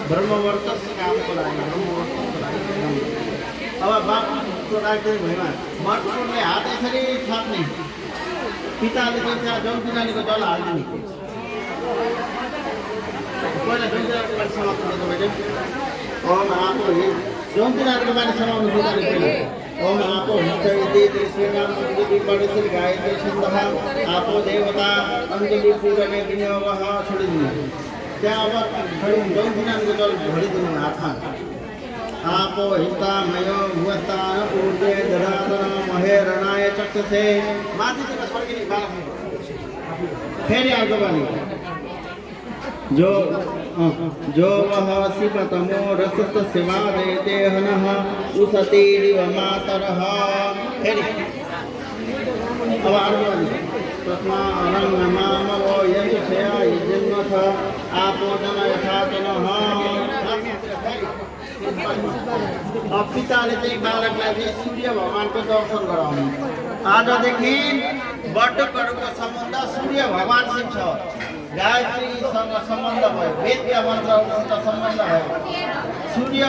ब्रह्मवर्तस कामको लागि अब बापको लागि भएमा मठले हात यसरी थाप्ने पिताले चाहिँ त्यहाँ जौनतिनानीको जल हाल्दिने पहिला जौनतिनानीको मान्छे समाप्त गर्नु मैले ओम आपो हि जौनतिनानीको मान्छे समाउनु पिताले पहिले ओम आपो हितैति श्रीराम मन्दिर पढेसरी गायत्री छन्दः आपो देवता अञ्जलि पूरणे विनियोगः छोडिदिनु त्यहाँ अब जौनतिनानीको जल भरिदिनु हातमा आपो हिता मयो भुवतान ऊर्जे दधातन महे रणाय चक्षसे माथितिर फर्किने बालक फेरि अर्को बानी जो वह शिवतमो रसस सेवा देते हनः उसति दिव मातरः फेरि अब अर्को बानी तस्मा रंग मामवो यशया यजन्मथ आपो जन यथातनः अब पिताले चाहिँ बालकलाई चाहिँ सूर्य भगवानको दर्शन गराउनु आजदेखि बटुकहरूको सम्बन्ध सूर्य भगवानसित छ गायत्रीसँग सम्बन्ध भयो वेदीय मन्त्रहरूसित सम्बन्ध भयो सूर्य